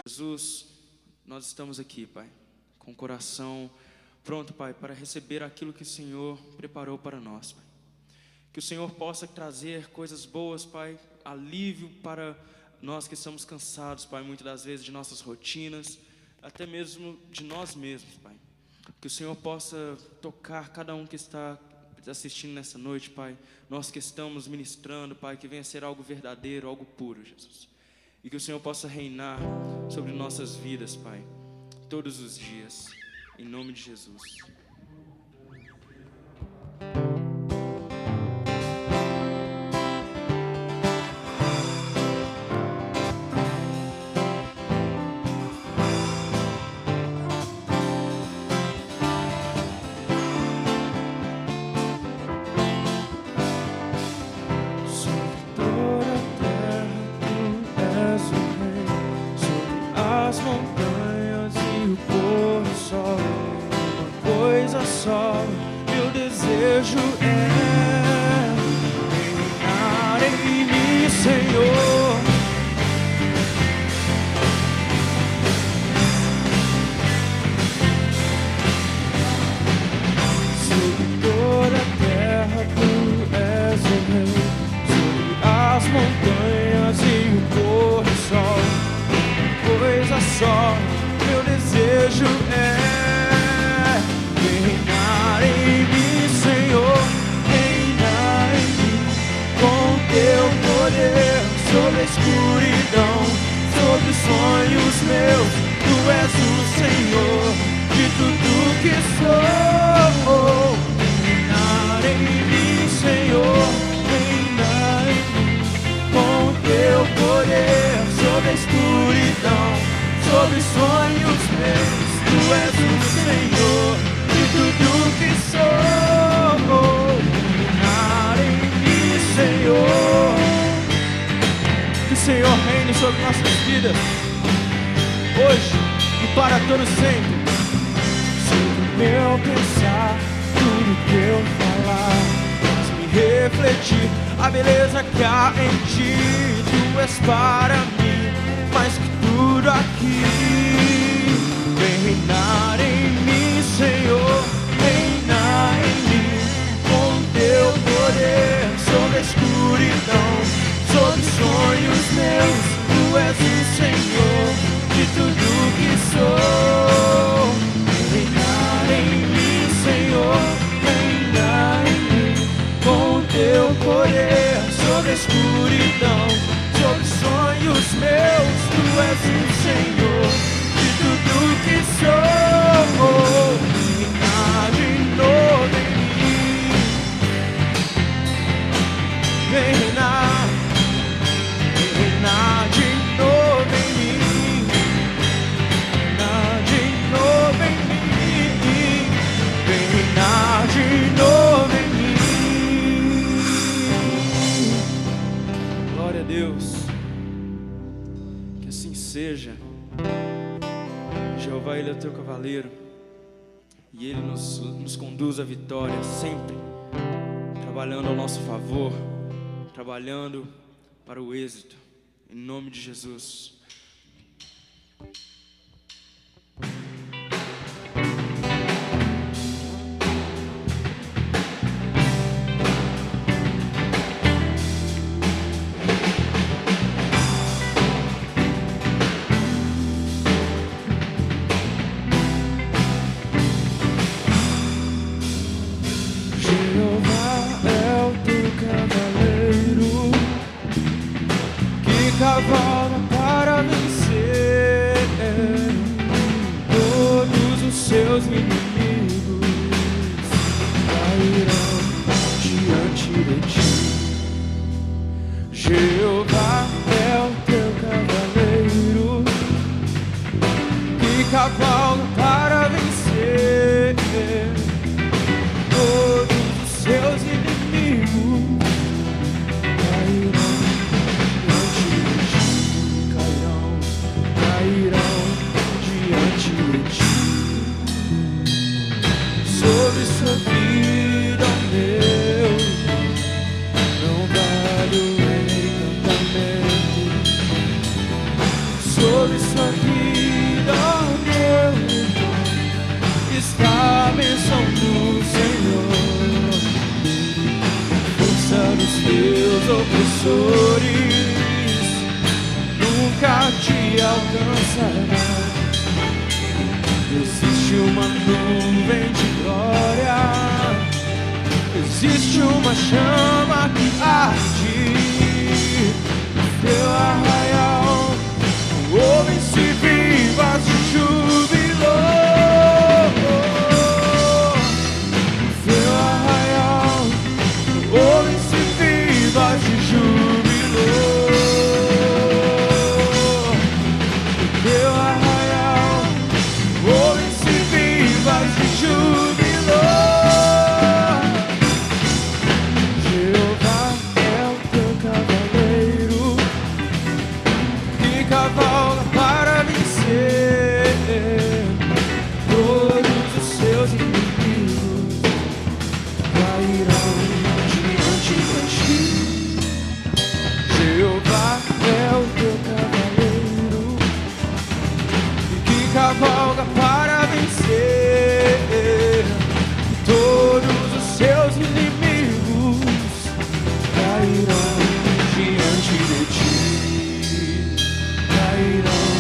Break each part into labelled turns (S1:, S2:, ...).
S1: Jesus, nós estamos aqui, Pai, com o coração pronto, Pai, para receber aquilo que o Senhor preparou para nós, Pai. Que o Senhor possa trazer coisas boas, Pai, alívio para nós que estamos cansados, Pai, muitas das vezes de nossas rotinas, até mesmo de nós mesmos, Pai. Que o Senhor possa tocar cada um que está assistindo nessa noite, Pai. Nós que estamos ministrando, Pai, que venha ser algo verdadeiro, algo puro, Jesus. E que o Senhor possa reinar sobre nossas vidas, Pai, todos os dias, em nome de Jesus.
S2: Meu desejo é reinar em mim, Senhor. Sobre toda a terra tu és o rei, sobre as montanhas e o pôr do sol. Uma coisa só, meu desejo é reinar em mim, Senhor, reinar em mim, com teu poder, sobre a escuridão, sobre os sonhos meus, tu és o Senhor de tudo que sou. Reinar em mim, Senhor, reinar em mim, com teu poder, sobre a escuridão, sobre os sonhos meus, tu és o Senhor tudo que sou. Reinar em mim, Senhor. Que o Senhor reine sobre nossas vidas, hoje e para todo sempre. Sobre o meu pensar, tudo que eu falar, faz me refletir a beleza que há em ti. Tu és para mim mais que tudo aqui. Vem reinar em mim, Senhor, reina em mim, com teu poder, sobre a escuridão, sobre os sonhos meus, tu és o Senhor de tudo que sou. Reinar em mim, Senhor, reina em mim, com teu poder, sobre a escuridão, sobre os sonhos meus, tu és o Senhor de tudo que sou. Reinar de novo em mim, vem reinar de novo em mim, reinar de novo em mim, vem reinar de novo em mim.
S1: Glória a Deus, que assim seja. Jeová, Ele é o teu cavaleiro, e Ele nos conduz à vitória sempre, trabalhando ao nosso favor, trabalhando para o êxito, em nome de Jesus.
S2: Cavalga para vencer todos os seus inimigos, cairão diante de ti. Jeová é o teu cavaleiro que cavalga para vencer todos os seus inimigos, cairão diante de ti. Sobre sua vida, meu, não vale o encantamento. Sobre sua vida está a bênção do Senhor. Força dos teus opressores nunca te alcançará. Existe uma nuvem de glória, existe uma chama que arde no teu arraial. Ouvem-se vivas de júbilo no teu arraial. Ouvem-se vivas de júbilo no teu arraial. Ouvem-se vivas de júbilo. Jeová é o teu cavaleiro que cavalga para vencer todos os seus inimigos. Cairão diante de ti. Jeová é o teu cavaleiro que cavalga para vencer todos os seus inimigos. Cairão diante de ti. Cairão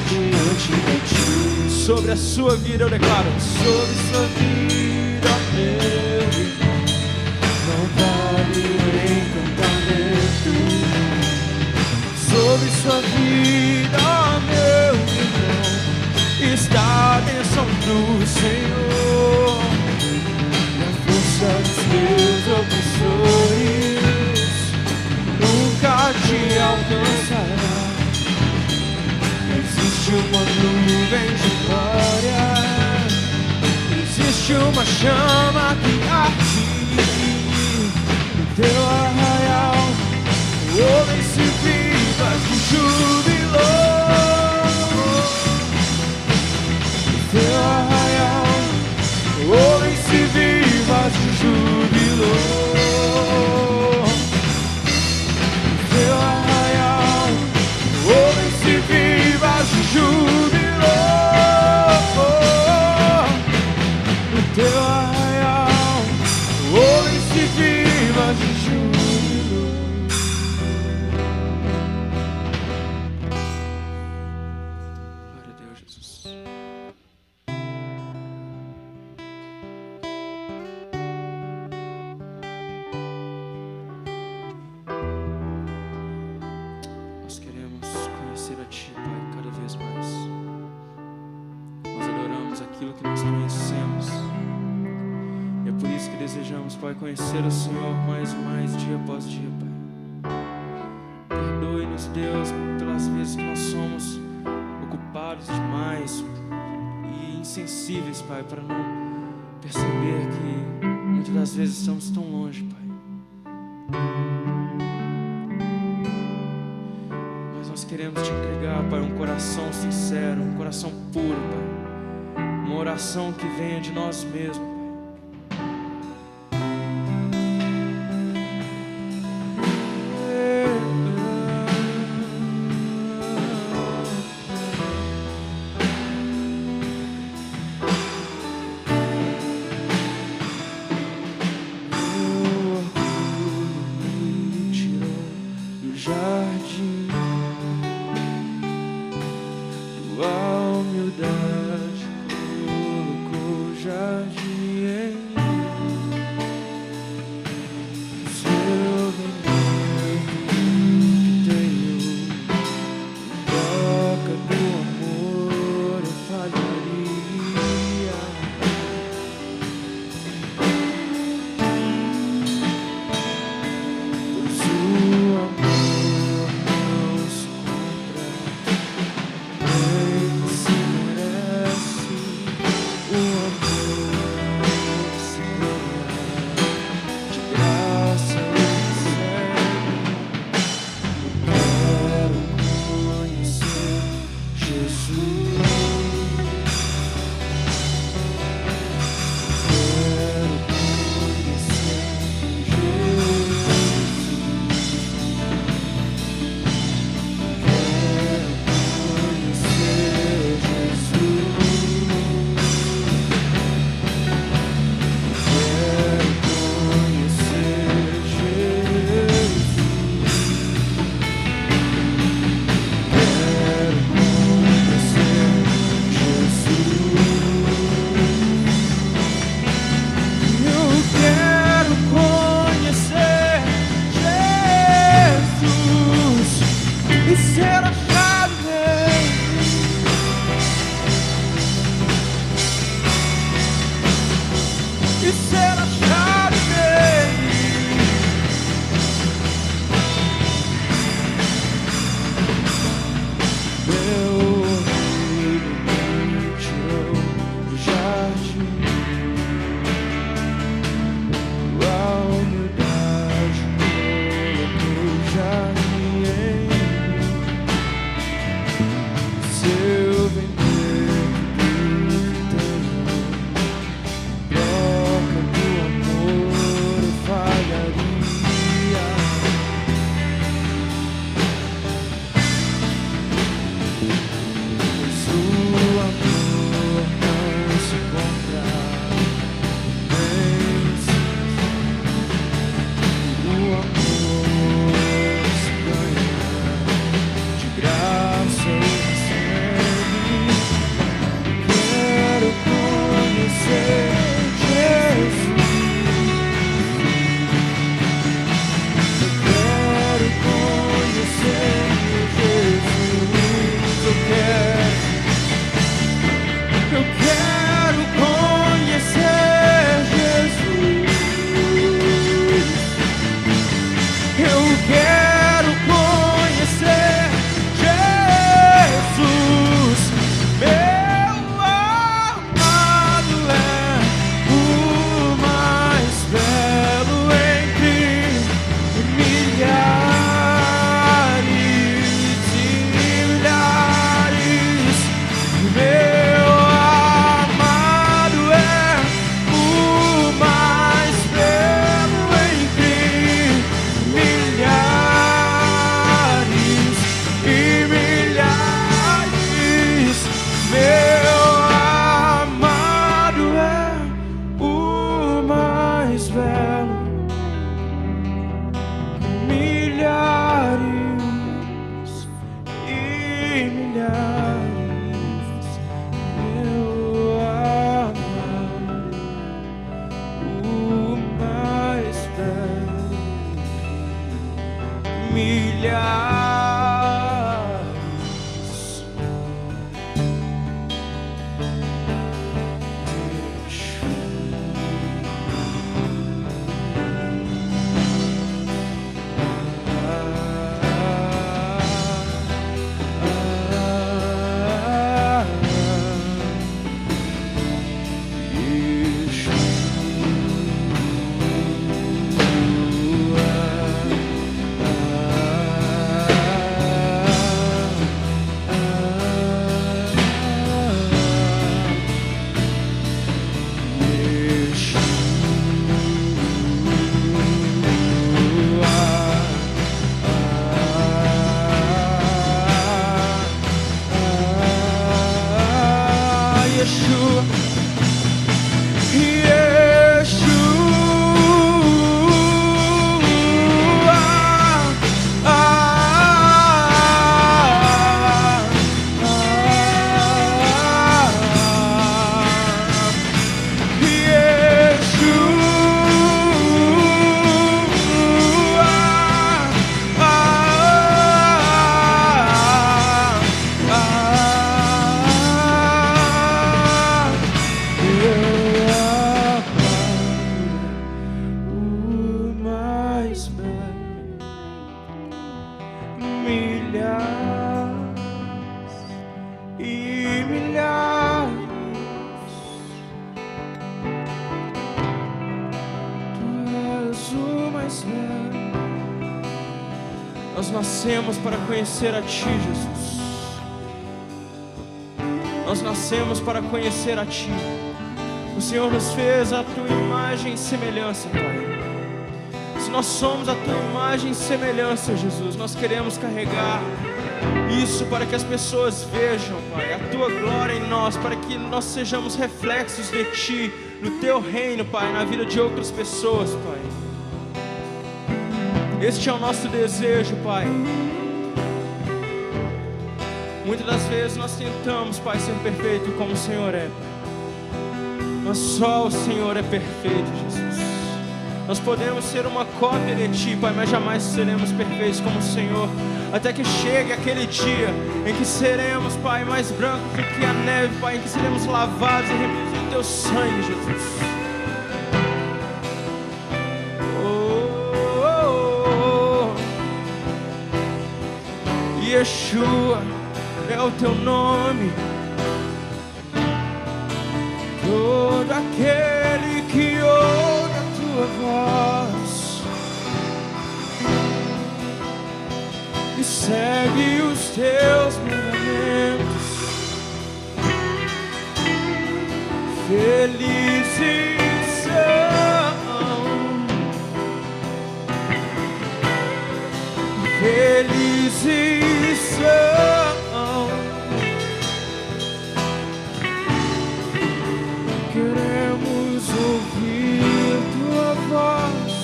S2: diante de ti. Sobre a sua vida eu declaro: sobre sua vida, meu irmão, não vale o encantamento. Sobre sua vida, meu irmão, está a bênção do Senhor. Na força dos teus opressores nunca te alcançará. Existe uma nuvem de glória, existe uma chama que arde no teu arraial. Ouvem-se vivas de júbilo no teu arraial. Ouvem-se vivas de júbilo no teu arraial. Ouvem-se vivas de júbilo no teu arraial. Ouvem-se vivas de júbilo. Glória a Deus, Jesus. Nós queremos conhecer a Ti, Pai, cada vez mais. Nós adoramos aquilo que nós conhecemos. E é por isso que desejamos, Pai, conhecer o Senhor mais e mais, dia após dia, Pai. Perdoe-nos, Deus, pelas vezes que nós somos ocupados demais e insensíveis, Pai, para não perceber que muitas das vezes estamos tão longe, Pai. Mas nós queremos Te entregar, Pai, um coração sincero, um coração puro, Pai. Uma oração que venha de nós mesmos, Pai. Jardim, tua humildade colocou jardim em mim. Seu veneno que tenho, em troca do amor eu falharia. Pois o amor
S1: Nós nascemos para conhecer a Ti, Jesus. Nós nascemos para conhecer a Ti. O Senhor nos fez a Tua imagem e semelhança, Pai. Se nós somos a Tua imagem e semelhança, Jesus, nós queremos carregar isso para que as pessoas vejam, Pai, a Tua glória em nós, para que nós sejamos reflexos de Ti, no Teu reino, Pai, na vida de outras pessoas, Pai. Este é o nosso desejo, Pai. Muitas das vezes nós tentamos, Pai, ser perfeito como o Senhor é, Pai. Mas só o Senhor é perfeito, Jesus. Nós podemos ser uma cópia de Ti, Pai, mas jamais seremos perfeitos como o Senhor. Até que chegue aquele dia em que seremos, Pai, mais brancos do que a neve, Pai, em que seremos lavados e remidos em Teu sangue, Jesus. Yeshua é o Teu nome. Todo aquele que ouve a Tua voz e segue os Teus mandamentos, felizes são, felizes são. Queremos ouvir Tua voz,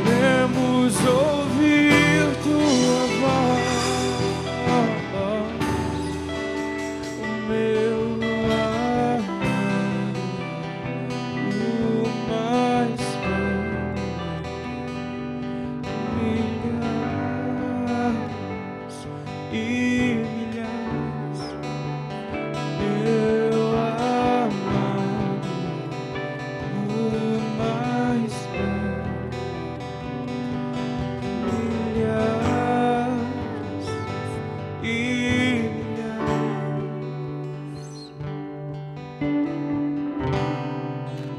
S1: queremos ouvir Tua voz, o meu amado, o mais e milhares, meu amado, o mais milhares e milhares.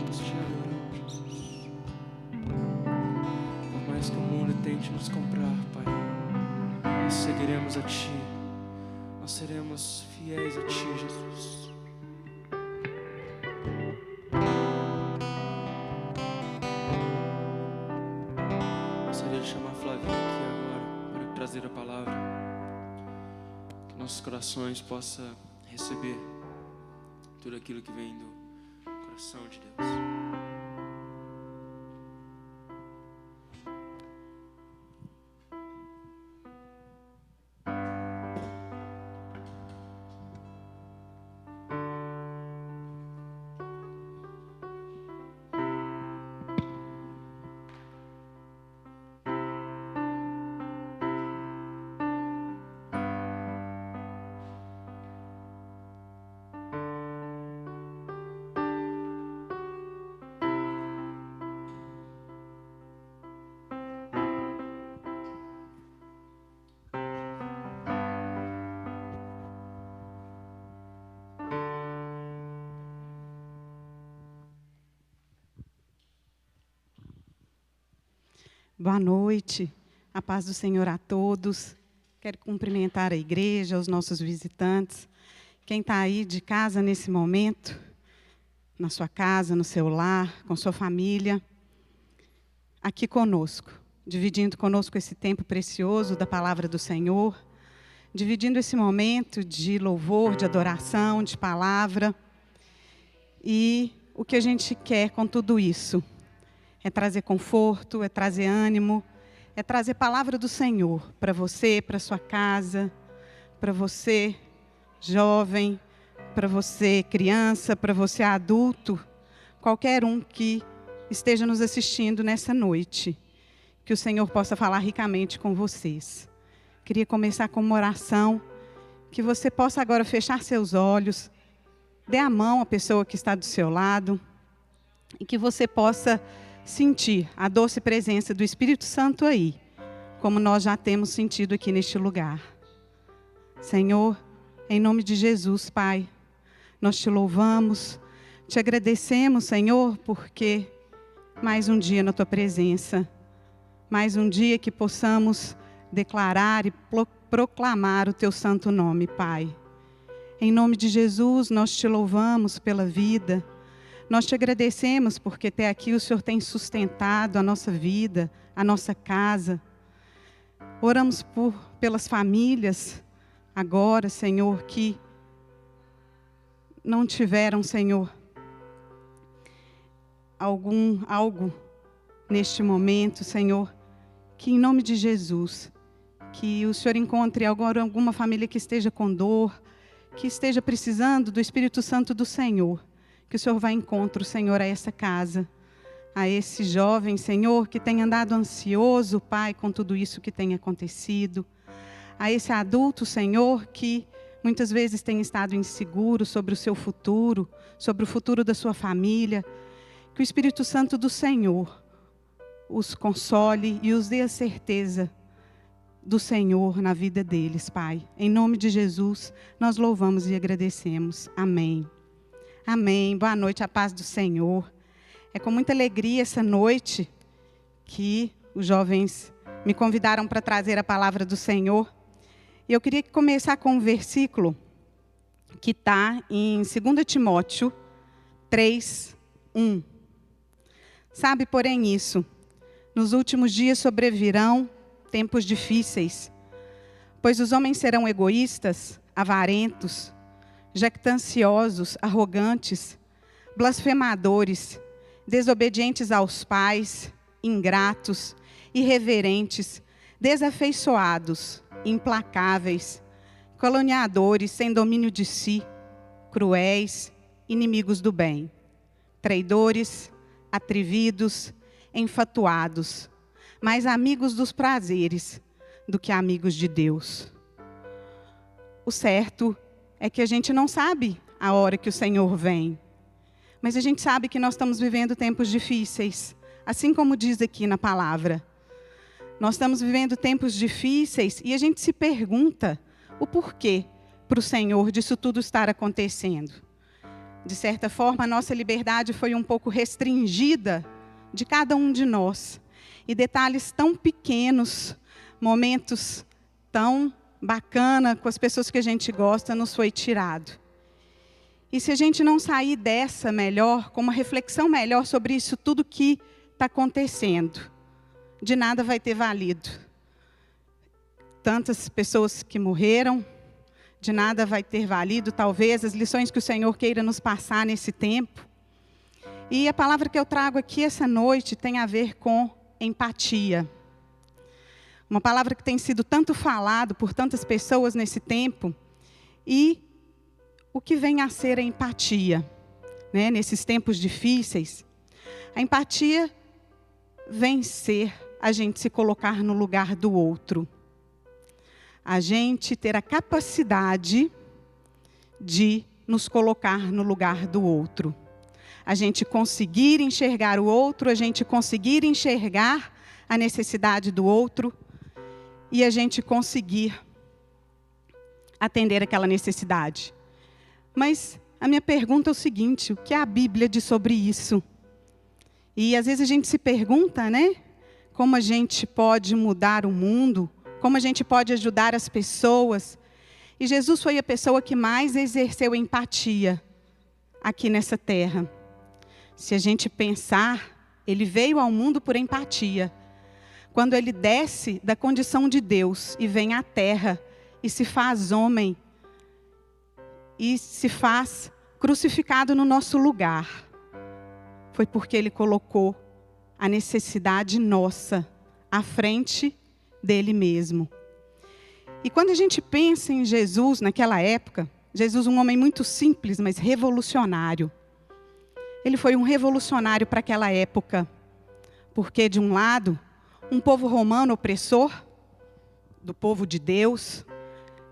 S1: Nós te adoramos, Jesus. Por mais que o mundo tente nos comprar, Pai, nós seguiremos a Ti, nós seremos fiéis a Ti, Jesus. Gostaria de chamar a Flavinha aqui agora para trazer a palavra, que nossos corações possam receber tudo aquilo que vem do coração de Deus.
S3: Boa noite, a paz do Senhor a todos. Quero cumprimentar a igreja, os nossos visitantes. Quem está aí de casa nesse momento, na sua casa, no seu lar, com sua família, aqui conosco, dividindo conosco esse tempo precioso da palavra do Senhor. dividindo esse momento de louvor, de adoração, de palavra. E o que a gente quer com tudo isso é trazer conforto, é trazer ânimo, é trazer palavra do Senhor para você, para sua casa, para você jovem, para você criança, para você adulto, qualquer um que esteja nos assistindo nessa noite, que o Senhor possa falar ricamente com vocês. Queria começar com uma oração, que você possa agora fechar seus olhos, dê a mão à pessoa que está do seu lado, e que você possa sentir a doce presença do Espírito Santo aí, como nós já temos sentido aqui neste lugar. Senhor, em nome de Jesus, Pai, nós te louvamos, te agradecemos, Senhor, porque mais um dia na tua presença, mais um dia que possamos declarar e proclamar o teu santo nome, Pai. Em nome de Jesus, nós te louvamos pela vida. Nós te agradecemos porque até aqui o Senhor tem sustentado a nossa vida, a nossa casa. Oramos pelas famílias agora, Senhor, que não tiveram, Senhor, algo neste momento, Senhor, que em nome de Jesus, que o Senhor encontre agora alguma família que esteja com dor, que esteja precisando do Espírito Santo do Senhor, que o Senhor vá encontro, Senhor, a essa casa, a esse jovem, Senhor, que tem andado ansioso, Pai, com tudo isso que tem acontecido, a esse adulto, Senhor, que muitas vezes tem estado inseguro sobre o seu futuro, sobre o futuro da sua família, que o Espírito Santo do Senhor os console e os dê a certeza do Senhor na vida deles, Pai. Em nome de Jesus, nós louvamos e agradecemos. Amém. Amém. Boa noite, a paz do Senhor. É com muita alegria essa noite que os jovens me convidaram para trazer a palavra do Senhor. E eu queria começar com um versículo que está em 2 Timóteo 3:1. Sabe, porém, isso: nos últimos dias sobrevirão tempos difíceis, pois os homens serão egoístas, avarentos, jactanciosos, arrogantes, blasfemadores, desobedientes aos pais, ingratos, irreverentes, desafeiçoados, implacáveis, caluniadores, sem domínio de si, cruéis, inimigos do bem, traidores, atrevidos, enfatuados, mais amigos dos prazeres do que amigos de Deus. O certo é que a gente não sabe a hora que o Senhor vem, mas a gente sabe que nós estamos vivendo tempos difíceis, assim como diz aqui na palavra. Nós estamos vivendo tempos difíceis e a gente se pergunta o porquê para o Senhor disso tudo estar acontecendo. De certa forma, a nossa liberdade foi um pouco restringida de cada um de nós. E detalhes tão pequenos, momentos tão bacanas com as pessoas que a gente gosta, nos foi tirado. E se a gente não sair dessa melhor, com uma reflexão melhor sobre isso tudo que está acontecendo, de nada vai ter valido. Tantas pessoas que morreram, de nada vai ter valido, talvez, as lições que o Senhor queira nos passar nesse tempo. E a palavra que eu trago aqui essa noite tem a ver com empatia. Uma palavra que tem sido tanto falado por tantas pessoas nesse tempo. E o que vem a ser a empatia, né? Nesses tempos difíceis. A empatia vem ser a gente se colocar no lugar do outro. A gente ter a capacidade de nos colocar no lugar do outro. A gente conseguir enxergar o outro, a gente conseguir enxergar a necessidade do outro e a gente conseguir atender aquela necessidade. Mas a minha pergunta é o seguinte: o que a Bíblia diz sobre isso? E às vezes a gente se pergunta, né? Como a gente pode mudar o mundo? Como a gente pode ajudar as pessoas? E Jesus foi a pessoa que mais exerceu empatia aqui nessa terra. Se a gente pensar, ele veio ao mundo por empatia. Quando ele desce da condição de Deus e vem à terra, e se faz homem e se faz crucificado no nosso lugar. Foi porque Ele colocou a necessidade nossa à frente dele mesmo. E quando a gente pensa em Jesus naquela época, Jesus, um homem muito simples, mas revolucionário. Ele foi um revolucionário para aquela época, porque de um lado, um povo romano opressor, do povo de Deus.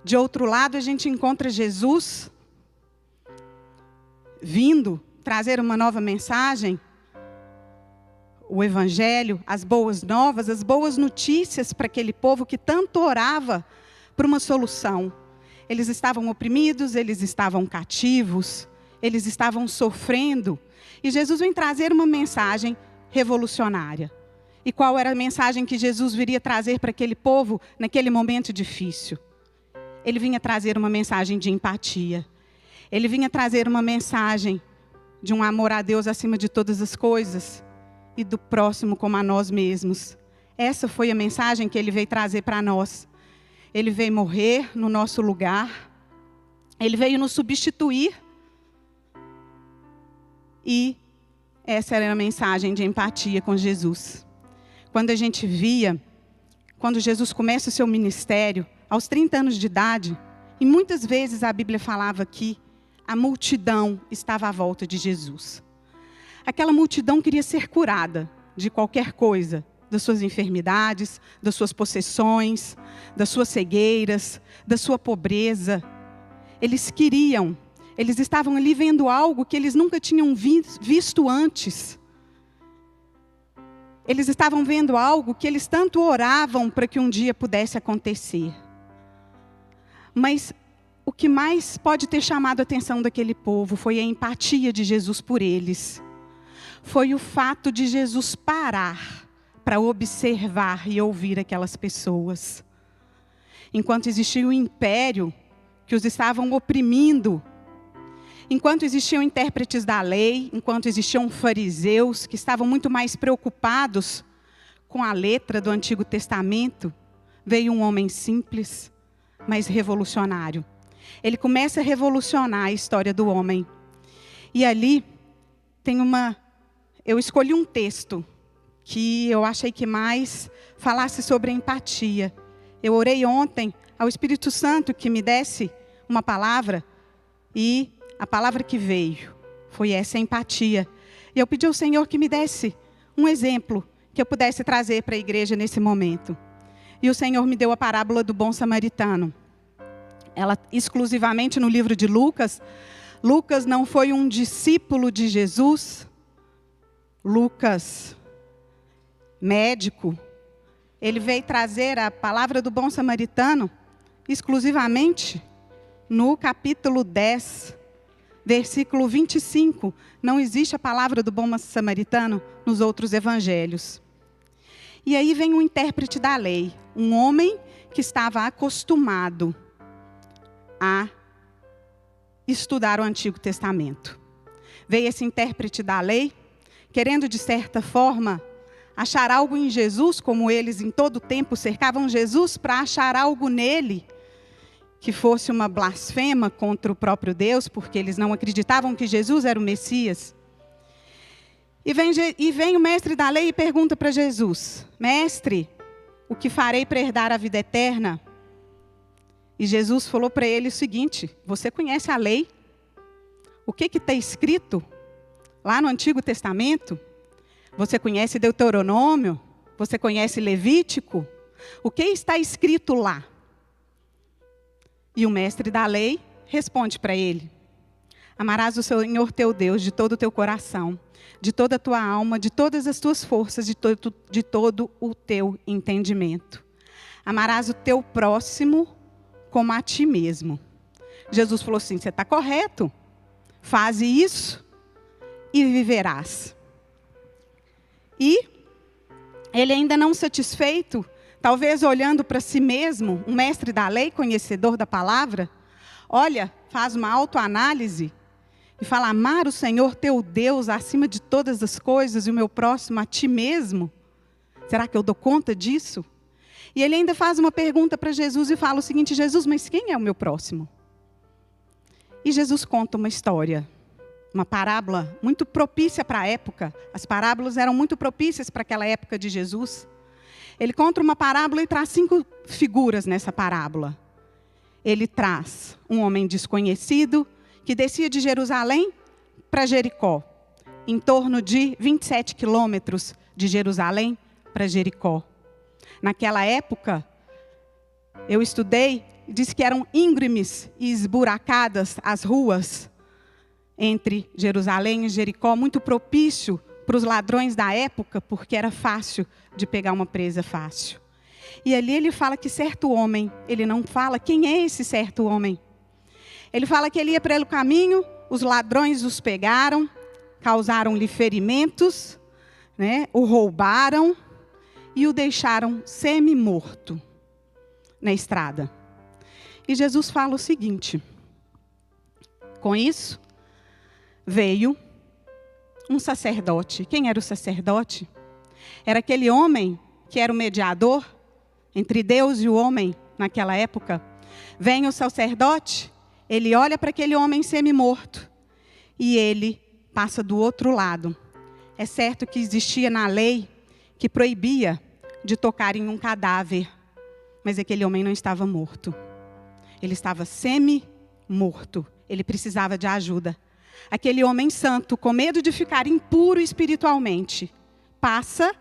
S3: De outro lado, a gente encontra Jesus vindo trazer uma nova mensagem, o Evangelho, as boas novas, as boas notícias para aquele povo que tanto orava por uma solução. Eles estavam oprimidos, eles estavam cativos, eles estavam sofrendo. E Jesus vem trazer uma mensagem revolucionária. E qual era a mensagem que Jesus viria trazer para aquele povo naquele momento difícil? Ele vinha trazer uma mensagem de empatia. Ele vinha trazer uma mensagem de um amor a Deus acima de todas as coisas e do próximo como a nós mesmos. Essa foi a mensagem que Ele veio trazer para nós. Ele veio morrer no nosso lugar. Ele veio nos substituir. E essa era a mensagem de empatia com Jesus. Quando a gente via, quando Jesus começa o seu ministério, aos 30 anos de idade, e muitas vezes a Bíblia falava que a multidão estava à volta de Jesus. Aquela multidão queria ser curada de qualquer coisa, das suas enfermidades, das suas possessões, das suas cegueiras, da sua pobreza. Eles estavam ali vendo algo que eles nunca tinham visto antes. Eles estavam vendo algo que eles tanto oravam para que um dia pudesse acontecer. Mas o que mais pode ter chamado a atenção daquele povo foi a empatia de Jesus por eles. Foi o fato de Jesus parar para observar e ouvir aquelas pessoas. Enquanto existia o império que os estavam oprimindo, enquanto existiam intérpretes da lei, enquanto existiam fariseus que estavam muito mais preocupados com a letra do Antigo Testamento, veio um homem simples, mas revolucionário. Ele começa a revolucionar a história do homem. E ali eu escolhi um texto que eu achei que mais falasse sobre a empatia. Eu orei ontem ao Espírito Santo que me desse uma palavra, e a palavra que veio foi essa empatia. E eu pedi ao Senhor que me desse um exemplo que eu pudesse trazer para a igreja nesse momento. E o Senhor me deu a parábola do bom samaritano. Ela exclusivamente no livro de Lucas. Lucas não foi um discípulo de Jesus. Lucas, médico, ele veio trazer a palavra do bom samaritano exclusivamente no capítulo 10, versículo 25. Não existe a palavra do bom samaritano nos outros evangelhos. E aí vem um intérprete da lei, um homem que estava acostumado a estudar o Antigo Testamento. Veio esse intérprete da lei, querendo de certa forma achar algo em Jesus, como eles em todo tempo cercavam Jesus para achar algo nele que fosse uma blasfema contra o próprio Deus, porque eles não acreditavam que Jesus era o Messias. E vem o mestre da lei e pergunta para Jesus: Mestre, o que farei para herdar a vida eterna? E Jesus falou para ele o seguinte: você conhece a lei? O que está escrito lá no Antigo Testamento? Você conhece Deuteronômio? Você conhece Levítico? O que está escrito lá? E o mestre da lei responde para ele: amarás o Senhor teu Deus de todo o teu coração, de toda a tua alma, de todas as tuas forças, de todo o teu entendimento. Amarás o teu próximo como a ti mesmo. Jesus falou assim: você está correto, faze isso e viverás. E ele ainda não satisfeito, talvez olhando para si mesmo, um mestre da lei, conhecedor da palavra, olha, faz uma autoanálise e fala: amar o Senhor teu Deus acima de todas as coisas e o meu próximo a ti mesmo? Será que eu dou conta disso? E ele ainda faz uma pergunta para Jesus e fala o seguinte: Jesus, mas quem é o meu próximo? E Jesus conta uma história, uma parábola muito propícia para a época. As parábolas eram muito propícias para aquela época de Jesus. Ele conta uma parábola e traz 5 figuras nessa parábola. Ele traz um homem desconhecido que descia de Jerusalém para Jericó, em torno de 27 quilômetros de Jerusalém para Jericó. Naquela época, eu estudei, disse que eram íngremes e esburacadas as ruas entre Jerusalém e Jericó, muito propício para os ladrões da época, porque era fácil de pegar uma presa fácil. E ali ele fala que certo homem, ele não fala quem é esse certo homem. Ele fala que ele ia pelo caminho, os ladrões os pegaram, causaram-lhe ferimentos, né, o roubaram e o deixaram semi-morto na estrada. E Jesus fala o seguinte: com isso, veio um sacerdote. Quem era o sacerdote? Era aquele homem que era o mediador entre Deus e o homem naquela época. Vem o sacerdote, ele olha para aquele homem semi-morto e ele passa do outro lado. É certo que existia na lei que proibia de tocar em um cadáver, mas aquele homem não estava morto. Ele estava semi-morto, ele precisava de ajuda. Aquele homem santo, com medo de ficar impuro espiritualmente, passa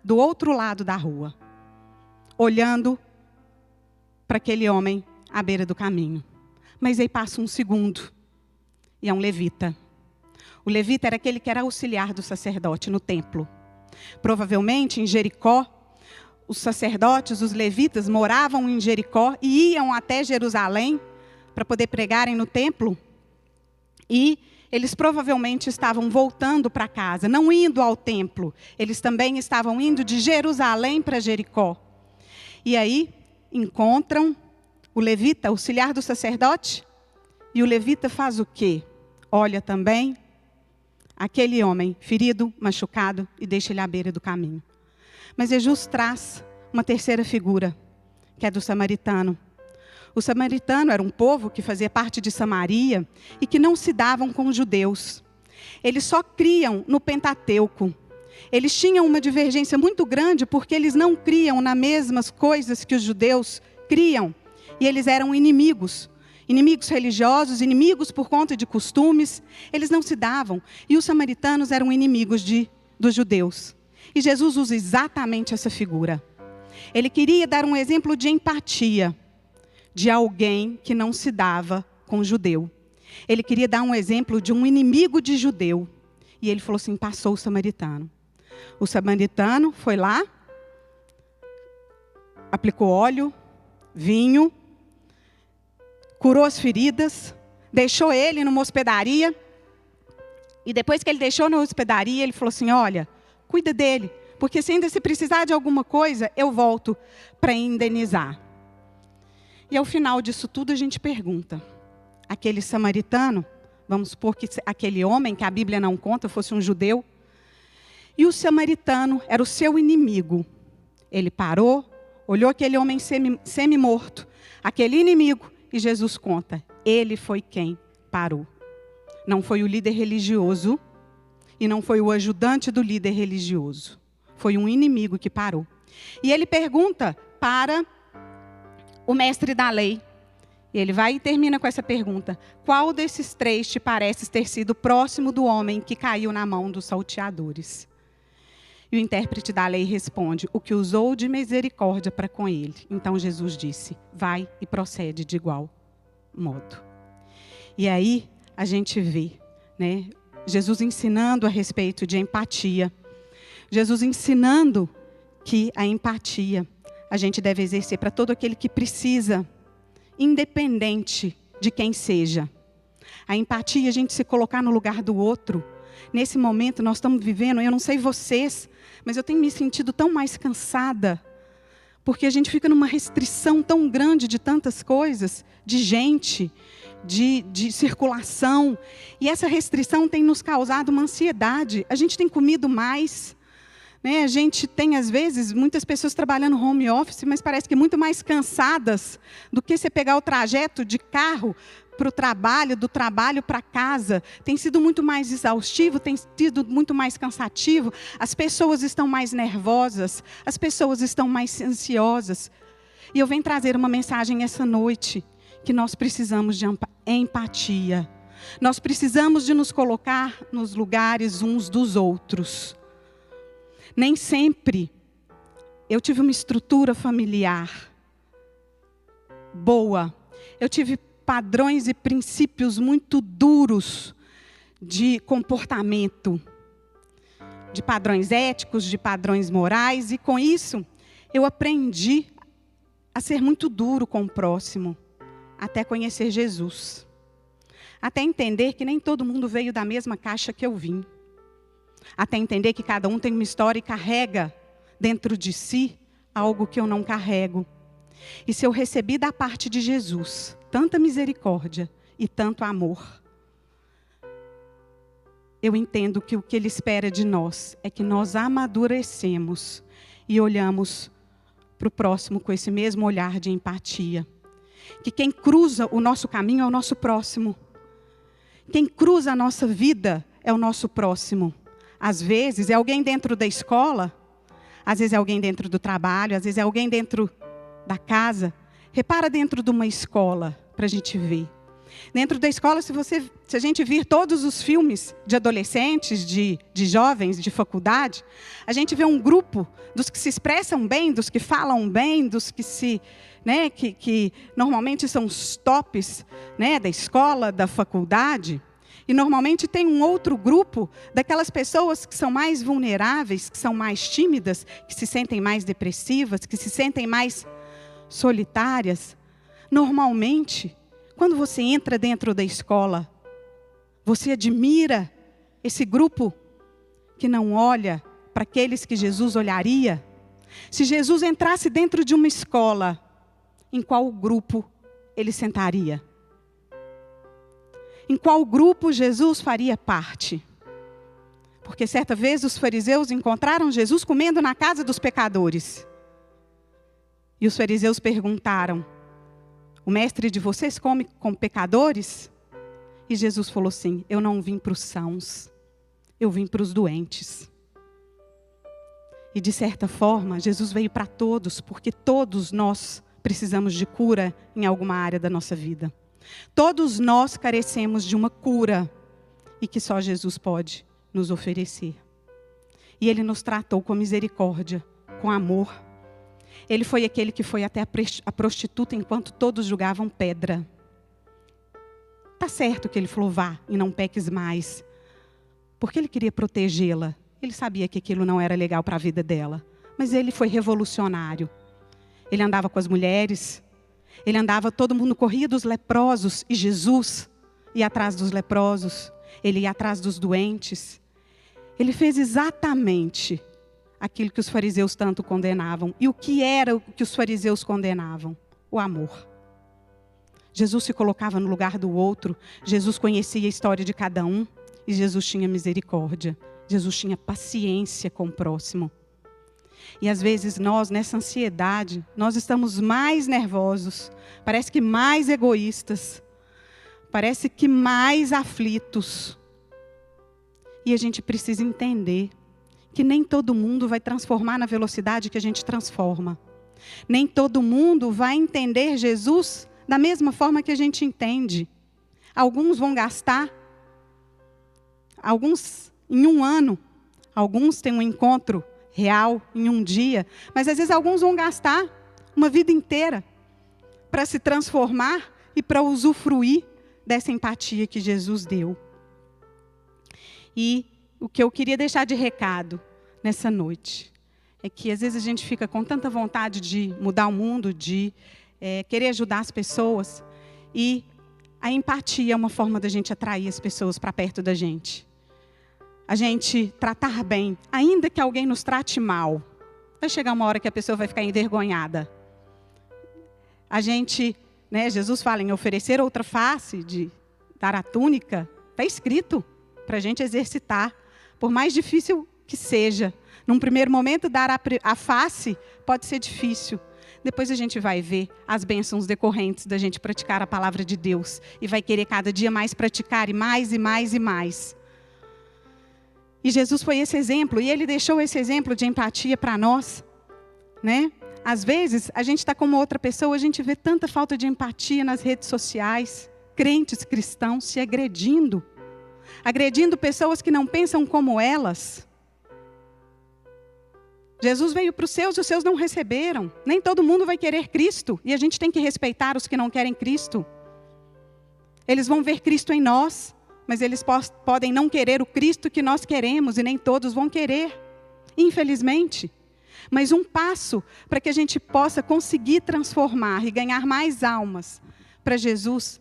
S3: do outro lado da rua, olhando para aquele homem à beira do caminho. Mas aí passa um segundo, e é um levita. O levita era aquele que era auxiliar do sacerdote no templo. Provavelmente em Jericó, os sacerdotes, os levitas, moravam em Jericó e iam até Jerusalém para poder pregarem no templo. E eles provavelmente estavam voltando para casa, não indo ao templo. Eles também estavam indo de Jerusalém para Jericó. E aí encontram o levita, auxiliar do sacerdote. E o levita faz o quê? Olha também aquele homem ferido, machucado, e deixa ele à beira do caminho. Mas Jesus traz uma terceira figura, que é do samaritano. O samaritano era um povo que fazia parte de Samaria e que não se davam com os judeus. Eles só criam no Pentateuco. Eles tinham uma divergência muito grande porque eles não criam nas mesmas coisas que os judeus criam. E eles eram inimigos. Inimigos religiosos, inimigos por conta de costumes. Eles não se davam. E os samaritanos eram inimigos dos judeus. E Jesus usa exatamente essa figura. Ele queria dar um exemplo de empatia de alguém que não se dava com o judeu. Ele queria dar um exemplo de um inimigo de judeu. E ele falou assim, passou o samaritano. O samaritano foi lá, aplicou óleo, vinho, curou as feridas, deixou ele numa hospedaria. E depois que ele deixou na hospedaria, ele falou assim, olha, cuida dele, porque se ainda se precisar de alguma coisa, eu volto para indenizar. E ao final disso tudo a gente pergunta, aquele samaritano, vamos supor que aquele homem que a Bíblia não conta fosse um judeu, e o samaritano era o seu inimigo. Ele parou, olhou aquele homem semi-morto, aquele inimigo, e Jesus conta, ele foi quem parou. Não foi o líder religioso, e não foi o ajudante do líder religioso. Foi um inimigo que parou. E ele pergunta para o mestre da lei. E ele vai e termina com essa pergunta. Qual desses 3 te parece ter sido próximo do homem que caiu na mão dos salteadores? E o intérprete da lei responde, o que usou de misericórdia para com ele. Então Jesus disse, vai e procede de igual modo. E aí a gente vê, né, Jesus ensinando a respeito de empatia. Jesus ensinando que a empatia a gente deve exercer para todo aquele que precisa, independente de quem seja. A empatia, a gente se colocar no lugar do outro. Nesse momento nós estamos vivendo, eu não sei vocês, mas eu tenho me sentido tão mais cansada, porque a gente fica numa restrição tão grande de tantas coisas, de gente, de circulação, e essa restrição tem nos causado uma ansiedade. A gente tem comido mais, Né? A gente tem, às vezes, muitas pessoas trabalhando home office, mas parece que muito mais cansadas do que você pegar o trajeto de carro para o trabalho, do trabalho para casa. Tem sido muito mais exaustivo, tem sido muito mais cansativo. As pessoas estão mais nervosas, as pessoas estão mais ansiosas. E eu venho trazer uma mensagem essa noite, que nós precisamos de empatia. Nós precisamos de nos colocar nos lugares uns dos outros. Nem sempre eu tive uma estrutura familiar boa. Eu tive padrões e princípios muito duros de comportamento, de padrões éticos, de padrões morais, e com isso eu aprendi a ser muito duro com o próximo, até conhecer Jesus. Até entender que nem todo mundo veio da mesma caixa que eu vim. Até entender que cada um tem uma história e carrega dentro de si algo que eu não carrego. E se eu recebi da parte de Jesus tanta misericórdia e tanto amor, eu entendo que o que Ele espera de nós é que nós amadurecemos e olhamos para o próximo com esse mesmo olhar de empatia. Que quem cruza o nosso caminho é o nosso próximo. Quem cruza a nossa vida é o nosso próximo. Às vezes é alguém dentro da escola, às vezes é alguém dentro do trabalho, às vezes é alguém dentro da casa. Repara dentro de uma escola, para a gente ver. Dentro da escola, se a gente vir todos os filmes de adolescentes, de jovens, de faculdade, a gente vê um grupo dos que se expressam bem, dos que falam bem, dos que que normalmente são os tops, né, da escola, da faculdade. E normalmente tem um outro grupo daquelas pessoas que são mais vulneráveis, que são mais tímidas, que se sentem mais depressivas, que se sentem mais solitárias. Normalmente, quando você entra dentro da escola, você admira esse grupo que não olha para aqueles que Jesus olharia. Se Jesus entrasse dentro de uma escola, em qual grupo ele sentaria? Em qual grupo Jesus faria parte? Porque certa vez os fariseus encontraram Jesus comendo na casa dos pecadores. E os fariseus perguntaram: o mestre de vocês come com pecadores? E Jesus falou assim: eu não vim para os sãos, eu vim para os doentes. E de certa forma, Jesus veio para todos, porque todos nós precisamos de cura em alguma área da nossa vida. Todos nós carecemos de uma cura, e que só Jesus pode nos oferecer. E Ele nos tratou com misericórdia, com amor. Ele foi aquele que foi até a prostituta enquanto todos julgavam pedra. Está certo que Ele falou: vá e não peques mais. Porque Ele queria protegê-la. Ele sabia que aquilo não era legal para a vida dela. Mas Ele foi revolucionário. Ele andava com as mulheres. Ele andava, todo mundo corria dos leprosos. E Jesus ia atrás dos leprosos. Ele ia atrás dos doentes. Ele fez exatamente aquilo que os fariseus tanto condenavam. E o que era o que os fariseus condenavam? O amor. Jesus se colocava no lugar do outro. Jesus conhecia a história de cada um. E Jesus tinha misericórdia. Jesus tinha paciência com o próximo. E às vezes nós, nessa ansiedade, nós estamos mais nervosos. Parece que mais egoístas. Parece que mais aflitos. E a gente precisa entender que nem todo mundo vai transformar na velocidade que a gente transforma. Nem todo mundo vai entender Jesus da mesma forma que a gente entende. Alguns vão gastar, alguns em um ano, alguns têm um encontro real em um dia, mas às vezes alguns vão gastar uma vida inteira para se transformar e para usufruir dessa empatia que Jesus deu. E o que eu queria deixar de recado nessa noite é que às vezes a gente fica com tanta vontade de mudar o mundo, de querer ajudar as pessoas, e a empatia é uma forma da gente atrair as pessoas para perto da gente. A gente tratar bem, ainda que alguém nos trate mal. Vai chegar uma hora que a pessoa vai ficar envergonhada. A gente, Jesus fala em oferecer outra face, de dar a túnica. Está escrito para a gente exercitar. Por mais difícil que seja, Num primeiro momento, dar a face pode ser difícil. Depois a gente vai ver as bênçãos decorrentes da gente praticar a palavra de Deus. E vai querer cada dia mais praticar, e mais, e mais, e mais. E Jesus foi esse exemplo, e Ele deixou esse exemplo de empatia para nós, né? Às vezes, a gente está com uma outra pessoa, a gente vê tanta falta de empatia nas redes sociais, crentes cristãos se agredindo pessoas que não pensam como elas. Jesus veio para os seus e os seus não receberam. Nem todo mundo vai querer Cristo, e a gente tem que respeitar os que não querem Cristo. Eles vão ver Cristo em nós, mas eles podem não querer o Cristo que nós queremos, e nem todos vão querer, infelizmente. Mas um passo para que a gente possa conseguir transformar e ganhar mais almas para Jesus,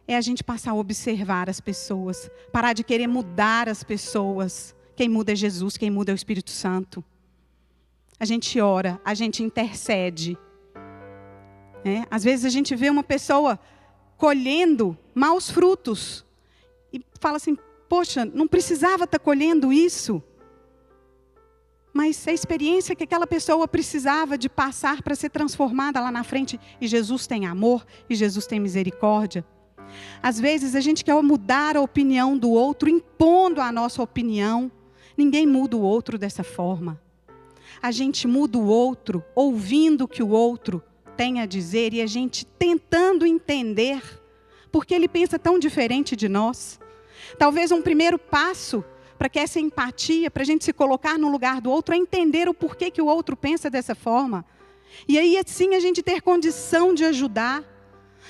S3: é a gente passar a observar as pessoas, parar de querer mudar as pessoas. Quem muda é Jesus, quem muda é o Espírito Santo. A gente ora, a gente intercede. Às vezes a gente vê uma pessoa colhendo maus frutos, e fala assim, poxa, não precisava estar colhendo isso. Mas a experiência que aquela pessoa precisava de passar para ser transformada lá na frente. E Jesus tem amor, e Jesus tem misericórdia. Às vezes a gente quer mudar a opinião do outro, impondo a nossa opinião. Ninguém muda o outro dessa forma. A gente muda o outro, ouvindo o que o outro tem a dizer, e a gente tentando entender, porque ele pensa tão diferente de nós. Talvez um primeiro passo para que essa empatia, para a gente se colocar no lugar do outro, é entender o porquê que o outro pensa dessa forma. E aí, assim, a gente ter condição de ajudar,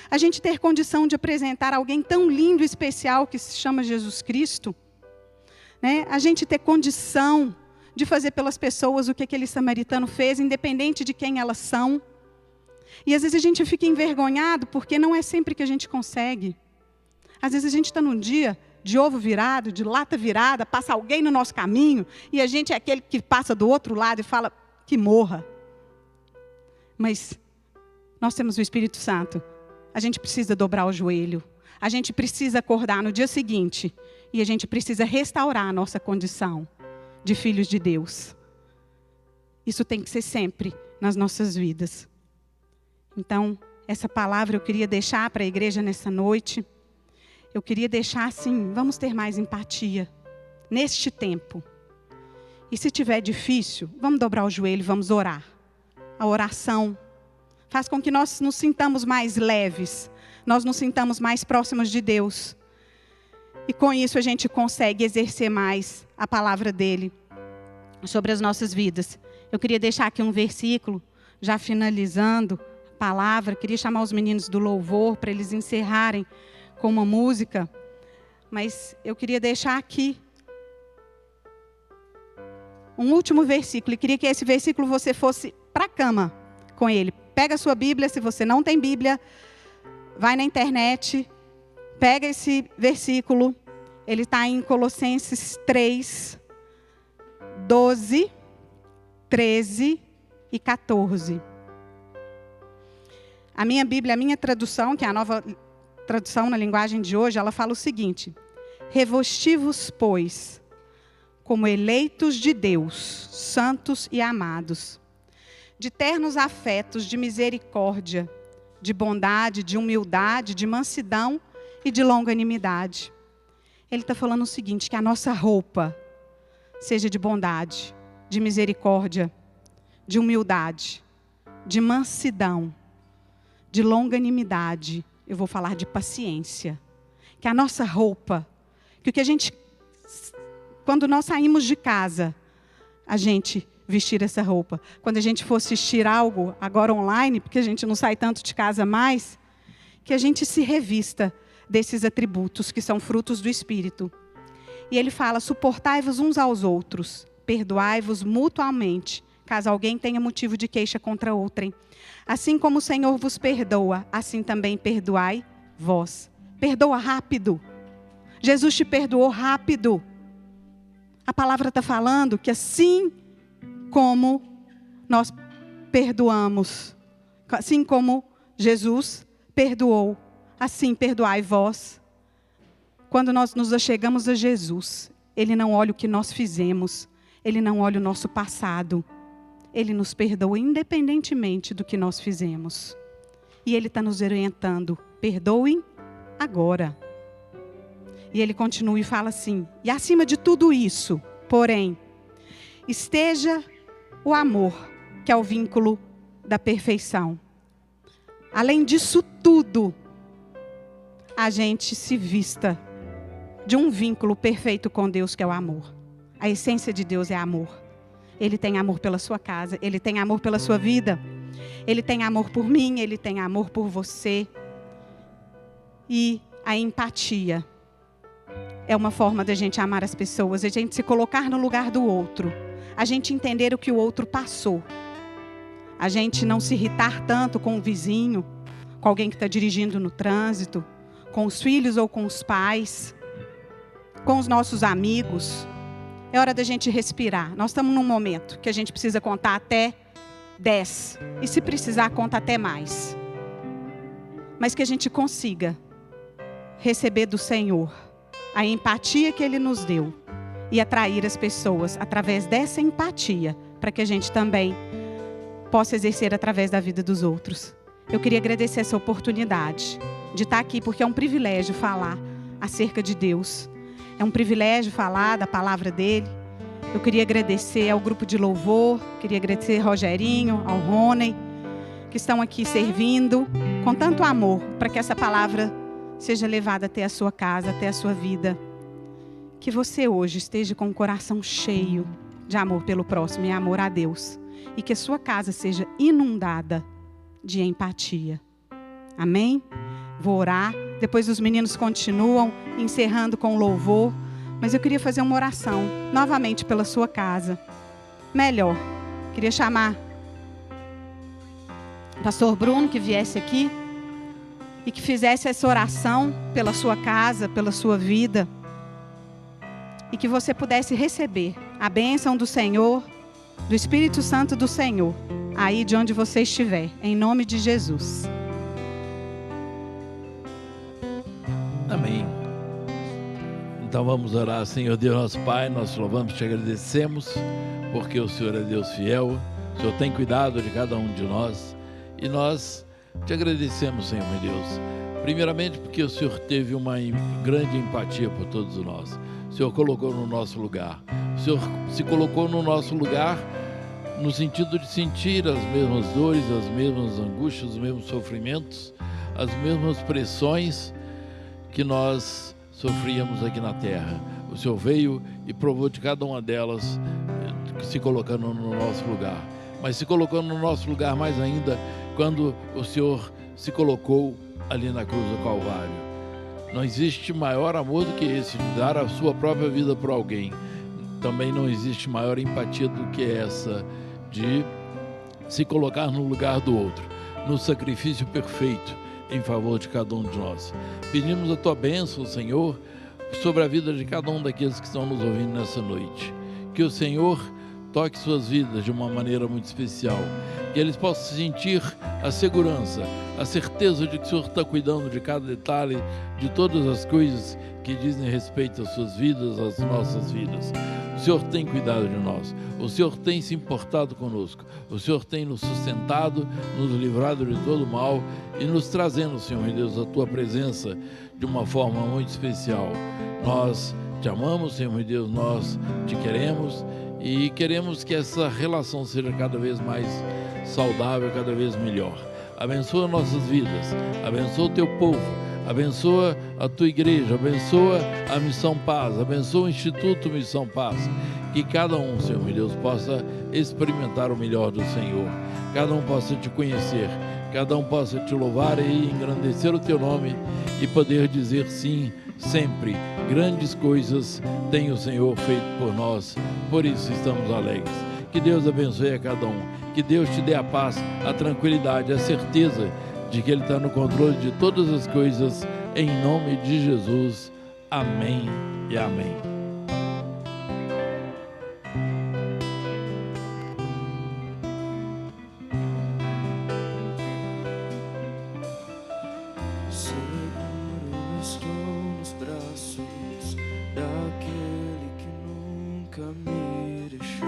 S3: a gente ter condição de apresentar alguém tão lindo e especial que se chama Jesus Cristo, né? A gente ter condição de fazer pelas pessoas o que aquele samaritano fez, independente de quem elas são. E às vezes a gente fica envergonhado, porque não é sempre que a gente consegue. Às vezes a gente está num dia de ovo virado, de lata virada, passa alguém no nosso caminho, e a gente é aquele que passa do outro lado e fala que morra. Mas nós temos o Espírito Santo. A gente precisa dobrar o joelho. A gente precisa acordar no dia seguinte. E a gente precisa restaurar a nossa condição de filhos de Deus. Isso tem que ser sempre nas nossas vidas. Então, essa palavra eu queria deixar para a igreja nessa noite. Eu queria deixar assim, vamos ter mais empatia neste tempo. E se tiver difícil, vamos dobrar o joelho, vamos orar. A oração faz com que nós nos sintamos mais leves, nós nos sintamos mais próximos de Deus. E com isso a gente consegue exercer mais a palavra dele sobre as nossas vidas. Eu queria deixar aqui um versículo, já finalizando a palavra. Queria chamar os meninos do louvor para eles encerrarem com uma música. Mas eu queria deixar aqui um último versículo. E queria que esse versículo você fosse para a cama com ele. Pega a sua Bíblia, se você não tem Bíblia, vai na internet, pega esse versículo. Ele está em Colossenses 3, 12, 13 e 14. A minha Bíblia, a minha tradução, que é a nova tradução na linguagem de hoje, ela fala o seguinte: revesti-vos, pois, como eleitos de Deus, santos e amados, de ternos afetos, de misericórdia, de bondade, de humildade, de mansidão e de longanimidade. Ele está falando o seguinte, que a nossa roupa seja de bondade, de misericórdia, de humildade, de mansidão, de longanimidade. Eu vou falar de paciência. Que a nossa roupa, que o que a gente, quando nós saímos de casa, a gente vestir essa roupa. Quando a gente for assistir algo, agora online, porque a gente não sai tanto de casa mais, que a gente se revista desses atributos que são frutos do Espírito. E ele fala, suportai-vos uns aos outros, perdoai-vos mutuamente, caso alguém tenha motivo de queixa contra outrem. Assim como o Senhor vos perdoa, assim também perdoai vós. Perdoa rápido. Jesus te perdoou rápido. A palavra está falando que assim como nós perdoamos, assim como Jesus perdoou, assim perdoai vós. Quando nós nos achegamos a Jesus, Ele não olha o que nós fizemos, Ele não olha o nosso passado. Ele nos perdoa independentemente do que nós fizemos. E Ele está nos orientando. Perdoem agora. E Ele continua e fala assim: e acima de tudo isso, porém, esteja o amor, que é o vínculo da perfeição. Além disso tudo, a gente se vista de um vínculo perfeito com Deus, que é o amor. A essência de Deus é amor. Ele tem amor pela sua casa, Ele tem amor pela sua vida, Ele tem amor por mim, Ele tem amor por você. E a empatia é uma forma da gente amar as pessoas, a gente se colocar no lugar do outro, a gente entender o que o outro passou, a gente não se irritar tanto com o vizinho, com alguém que está dirigindo no trânsito, com os filhos ou com os pais, com os nossos amigos. É hora da gente respirar. Nós estamos num momento que a gente precisa contar até 10. E se precisar, conta até mais. Mas que a gente consiga receber do Senhor a empatia que Ele nos deu e atrair as pessoas através dessa empatia, para que a gente também possa exercer através da vida dos outros. Eu queria agradecer essa oportunidade de estar aqui, porque é um privilégio falar acerca de Deus. É um privilégio falar da palavra dEle. Eu queria agradecer ao grupo de louvor, queria agradecer ao Rogerinho, ao Rony, que estão aqui servindo com tanto amor, para que essa palavra seja levada até a sua casa, até a sua vida. Que você hoje esteja com o coração cheio de amor pelo próximo e amor a Deus. E que a sua casa seja inundada de empatia. Amém? Vou orar. Depois os meninos continuam encerrando com louvor. Mas eu queria fazer uma oração novamente pela sua casa. Melhor, queria chamar o pastor Bruno que viesse aqui e que fizesse essa oração pela sua casa, pela sua vida. E que você pudesse receber a bênção do Senhor, do Espírito Santo do Senhor, aí de onde você estiver, em nome de Jesus.
S4: Amém. Então vamos orar. Senhor Deus nosso Pai, nós louvamos e te agradecemos, porque o Senhor é Deus fiel, o Senhor tem cuidado de cada um de nós, e nós te agradecemos, Senhor meu Deus, primeiramente porque o Senhor teve uma grande empatia por todos nós. O Senhor colocou no nosso lugar, o Senhor se colocou no nosso lugar no sentido de sentir as mesmas dores, as mesmas angústias, os mesmos sofrimentos, as mesmas pressões que nós sofríamos aqui na terra. O Senhor veio e provou de cada uma delas, se colocando no nosso lugar. Mas se colocando no nosso lugar mais ainda, quando o Senhor se colocou ali na cruz do Calvário. Não existe maior amor do que esse, de dar a sua própria vida por alguém. Também não existe maior empatia do que essa, de se colocar no lugar do outro, no sacrifício perfeito em favor de cada um de nós. Pedimos a tua bênção, Senhor, sobre a vida de cada um daqueles que estão nos ouvindo nessa noite. Que o Senhor toque suas vidas de uma maneira muito especial, que eles possam sentir a segurança, a certeza de que o Senhor está cuidando de cada detalhe, de todas as coisas que dizem respeito às suas vidas, às nossas vidas. O Senhor tem cuidado de nós, o Senhor tem se importado conosco, o Senhor tem nos sustentado, nos livrado de todo mal e nos trazendo, Senhor meu Deus, a tua presença de uma forma muito especial. Nós te amamos, Senhor meu Deus, nós te queremos e queremos que essa relação seja cada vez mais saudável, cada vez melhor. Abençoa nossas vidas, abençoa o teu povo, abençoa a tua igreja, abençoa a Missão Paz, abençoa o Instituto Missão Paz. Que cada um, Senhor meu Deus, possa experimentar o melhor do Senhor. Cada um possa te conhecer, cada um possa te louvar e engrandecer o teu nome e poder dizer sim, sempre. Grandes coisas tem o Senhor feito por nós, por isso estamos alegres. Que Deus abençoe a cada um, que Deus te dê a paz, a tranquilidade, a certeza de que Ele está no controle de todas as coisas, em nome de Jesus. Amém e amém.
S1: Seguro estou nos braços daquele que nunca me deixou.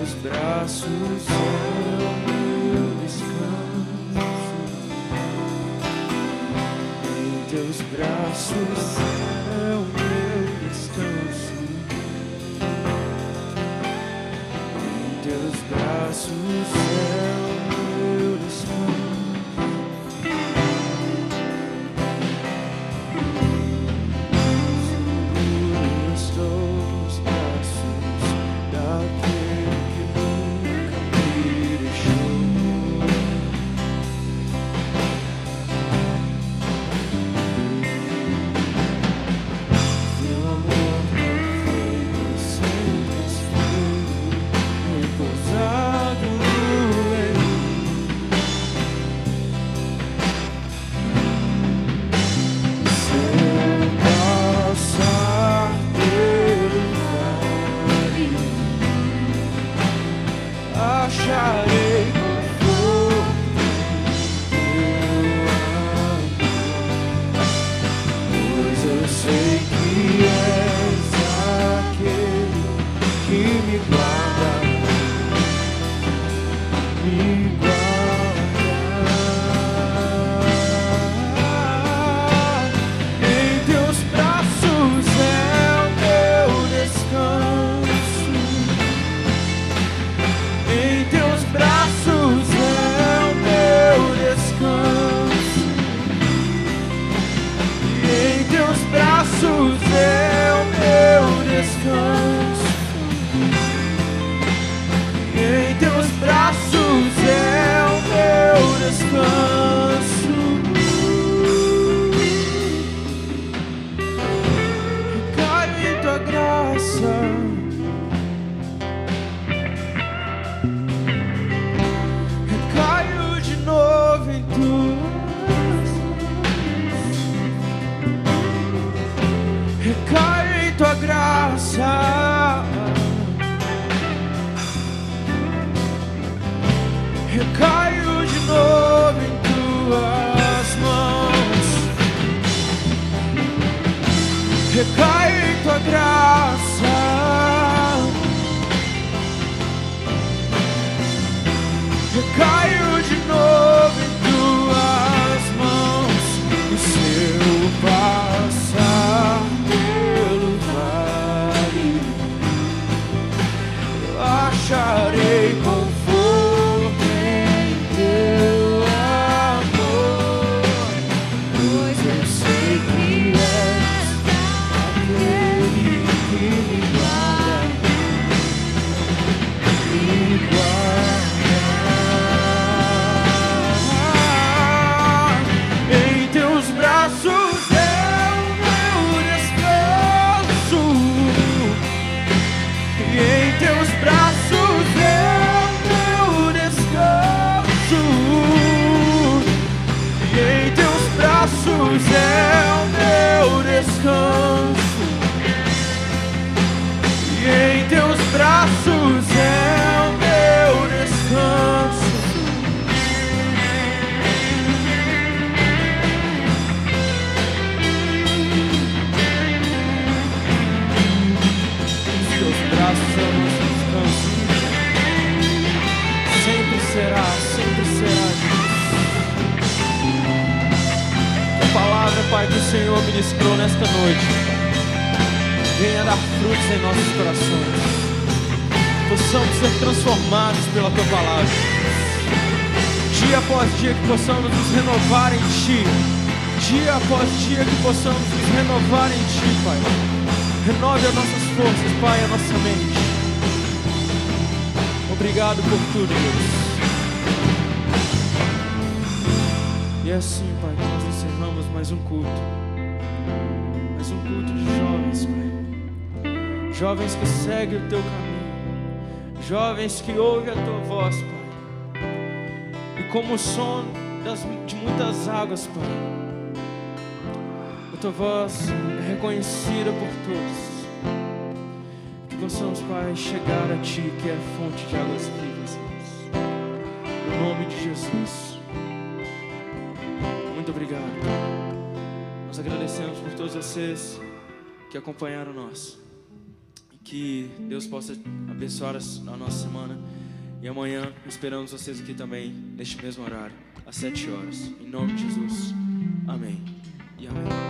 S1: teus braços é o meu descanso. Em teus braços é o meu descanso. Em teus braços é o meu descanso. Acharei conforto em teu amor, pois eu sei que és aquele que me guarda, me guarda. Em teus braços é o meu descanso. Em teus braços é o meu descanso. Em teus braços é o meu descanso. Em teus braços é o meu descanso. Recaio em tua graça. Recaio de novo em tuas. Recaio em tua graça. Recaio de novo em tuas mãos. Recaio em tua graça. Recaio de novo em tuas mãos. E se eu passar pelo vale, eu acharei conforto em teu amor, pois eu sei que és aquele que me guarda, me guarda. Em teus braços é o meu descanso. E em teus braços é o meu descanso. E em teus braços é o meu descanso. E em teus braços é o meu descanso. Os teus braços é o nosso descanso. Sempre será, Jesus. A palavra, Pai, que o Senhor ministrou nesta noite venha dar frutos em nossos corações. Possamos ser transformados pela Tua palavra. Dia após dia que possamos nos renovar em Ti. Dia após dia que possamos nos renovar em Ti, Pai. Renove as nossas forças, Pai, a nossa mente. Obrigado por tudo, Deus. E assim, Pai, que nós encerramos mais um culto. Mais um culto de jovens, Pai. Jovens que seguem o Teu caminho. Jovens que ouvem a Tua voz, Pai. E como o som de muitas águas, Pai, a Tua voz é reconhecida por todos. Que possamos, Pai, chegar a Ti, que é a fonte de águas vivas, Deus. No nome de Jesus. Muito obrigado. Nós agradecemos por todos vocês que acompanharam nós. Que Deus possa abençoar a nossa semana. E amanhã esperamos vocês aqui também, neste mesmo horário, às 7 horas. Em nome de Jesus. Amém e amém.